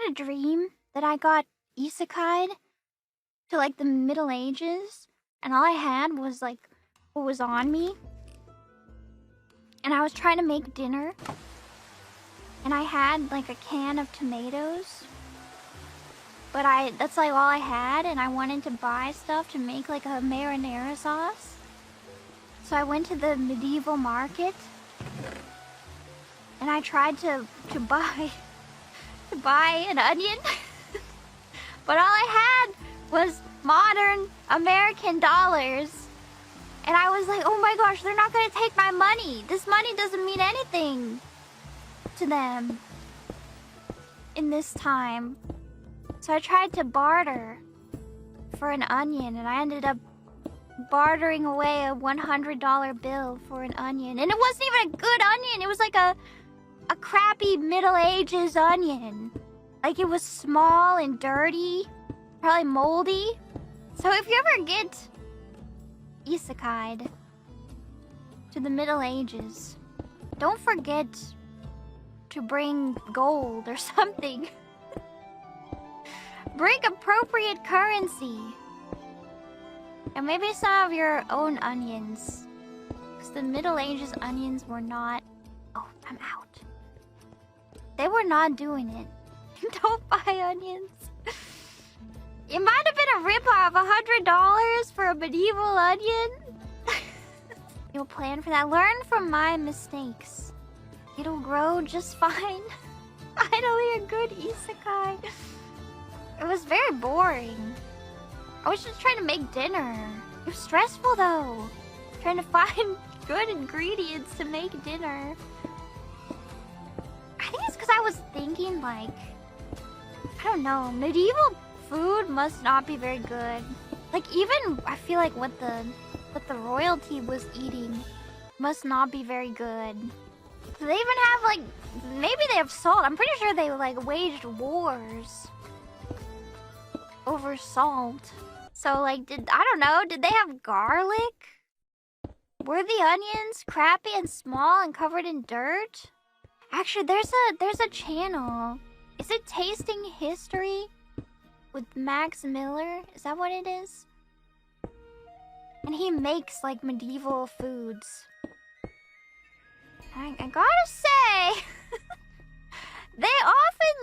a dream that I got isekai'd to like the Middle Ages, and all I had was like what was on me. And I was trying to make dinner, and I had like a can of tomatoes, but that's like all I had, and I wanted to buy stuff to make like a marinara sauce. So I went to the medieval market, and I tried to buy an onion, but all I had was modern American dollars. And I was like, oh my gosh, they're not gonna take my money. This money doesn't mean anything to them in this time. So I tried to barter for an onion, and I ended up bartering away a $100 bill for an onion. And it wasn't even a good onion. It was like a crappy Middle Ages onion. Like, it was small and dirty, probably moldy. So if you ever get isekai'd to the Middle Ages, don't forget to bring gold or something. Bring appropriate currency. And maybe some of your own onions. Because the Middle Ages onions were not... Oh, I'm out. They were not doing it. Don't buy onions. It might have been a ripoff, $100 for a medieval onion. You'll plan for that. Learn from my mistakes. It'll grow just fine. Finally, a good isekai. It was very boring. I was just trying to make dinner. It was stressful though. Trying to find good ingredients to make dinner. I think it's because I was thinking like, I don't know, medieval food must not be very good. Like, even I feel like what the royalty was eating must not be very good. Do they even have like, maybe they have salt. I'm pretty sure they like waged wars over salt. So like, I don't know, did they have garlic? Were the onions crappy and small and covered in dirt? Actually, there's a channel. Is it Tasting History with Max Miller? Is that what it is? And he makes like medieval foods. I gotta say, they often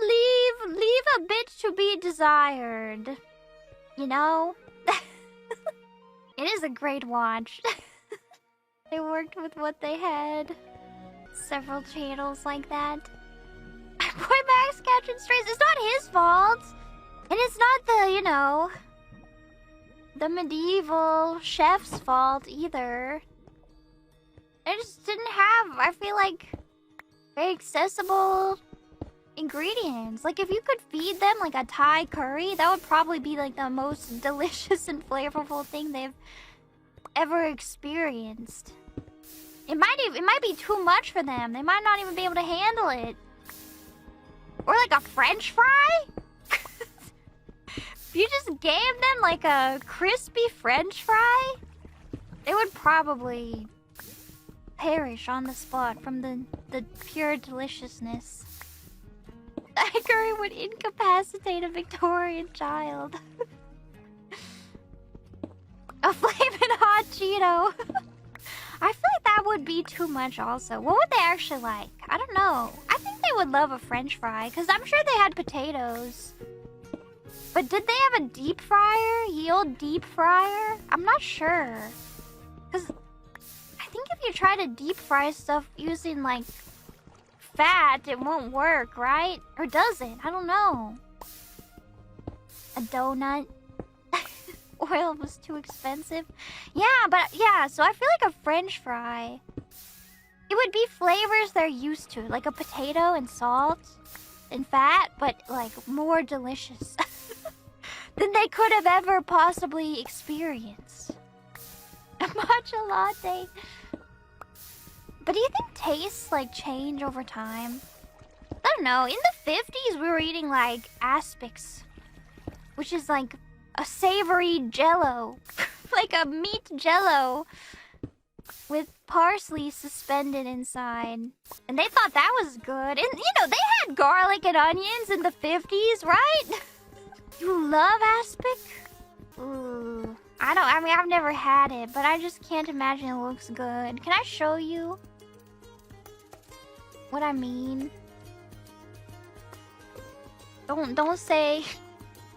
leave a bit to be desired. You know? It is a great watch. They worked with what they had. Several channels like that. Boy, Max catching strays. It's not his fault. And it's not the, you know, the medieval chef's fault either. They just didn't have, I feel like, very accessible ingredients. Like, if you could feed them like a Thai curry, that would probably be like the most delicious and flavorful thing they've ever experienced. It might be too much for them. They might not even be able to handle it. Or like a French fry? If you just gave them like a crispy French fry, they would probably perish on the spot from the pure deliciousness. That curry would incapacitate a Victorian child. A flaming hot Cheeto. I feel like that would be too much also. What would they actually like? I don't know. I think they would love a French fry, because I'm sure they had potatoes. But did they have a deep fryer? Ye old deep fryer? I'm not sure. Because I think if you try to deep fry stuff using, like, fat, it won't work, right? Or does it? I don't know. A donut? Oil was too expensive. Yeah, but yeah, so I feel like a French fry, it would be flavors they're used to, like a potato and salt and fat, but like more delicious than they could have ever possibly experienced. A matcha latte. But do you think tastes like change over time? I don't know. In the 50s, we were eating like aspics, which is like a savory jello. Like a meat jello. with parsley suspended inside. And they thought that was good. And, you know, they had garlic and onions in the 50s, right? You love aspic? Ooh. I mean, I've never had it, but I just can't imagine it looks good. Can I show you what I mean? Don't say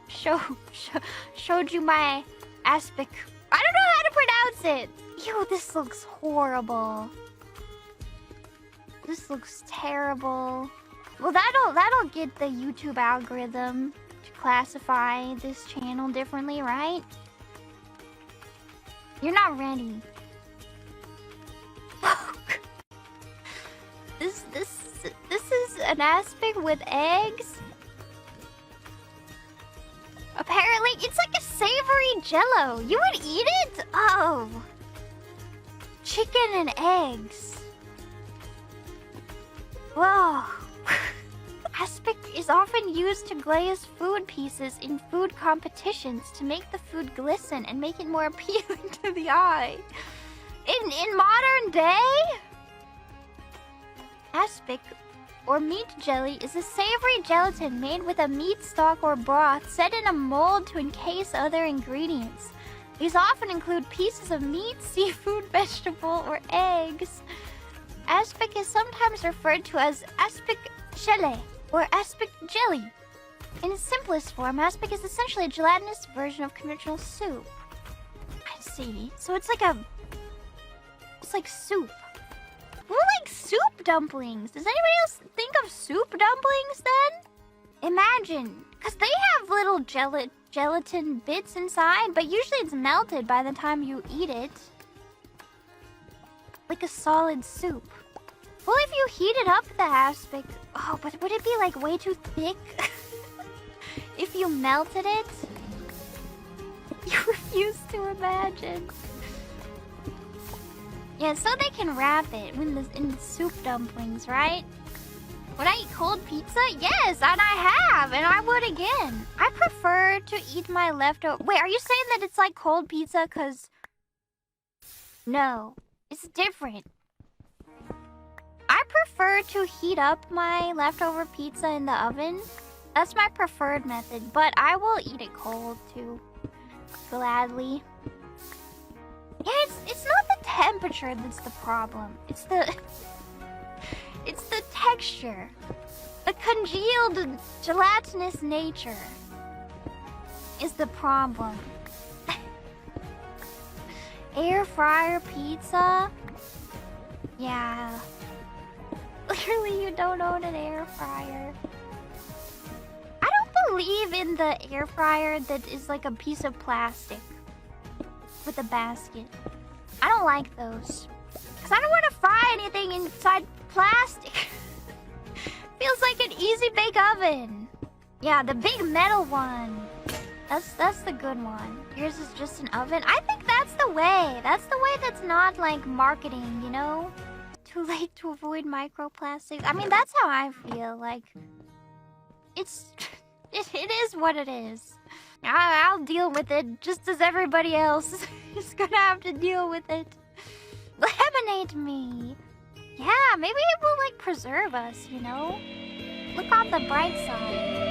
showed you my aspic. I don't know how to pronounce it. Ew, this looks horrible. This looks terrible. Well, that'll get the YouTube algorithm to classify this channel differently, right? You're not ready. This is an aspic with eggs. Apparently, it's like a savory jello. You would eat it? Oh. Chicken and eggs. Whoa. Aspic is often used to glaze food pieces in food competitions to make the food glisten and make it more appealing to the eye. In modern day, aspic, or meat jelly, is a savory gelatin made with a meat stock or broth set in a mold to encase other ingredients. These often include pieces of meat, seafood, vegetable, or eggs. Aspic is sometimes referred to as aspic gelée or aspic jelly. In its simplest form, aspic is essentially a gelatinous version of conventional soup. I see. So it's like soup. More like soup dumplings. Does anybody else think of soup dumplings then? Imagine, because they have little gelatin bits inside, but usually it's melted by the time you eat it. Like a solid soup. Well, if you heated up the aspic... Oh, but would it be like way too thick? If you melted it? You refuse to imagine. Yeah, so they can wrap it in the soup dumplings, right? Would I eat cold pizza? Yes, and I have, and I would again. I prefer to eat my leftover... Wait, are you saying that it's like cold pizza? Because... No, it's different. I prefer to heat up my leftover pizza in the oven. That's my preferred method, but I will eat it cold too. Gladly. Yeah, it's not the temperature that's the problem. It's the texture. The congealed gelatinous nature is the problem. Air fryer pizza? Yeah. Clearly you don't own an air fryer. I don't believe in the air fryer that is like a piece of plastic with a basket. I don't like those. Because I don't want to fry anything inside plastic. Feels like an easy bake oven. Yeah, the big metal one. That's the good one. Yours is just an oven. I think that's the way. That's the way that's not like marketing, you know? Too late to avoid microplastics. I mean, that's how I feel. Like, it is what it is. I'll deal with it just as everybody else is gonna have to deal with it. Laminate me. Yeah, maybe it will like preserve us, you know? Look on the bright side.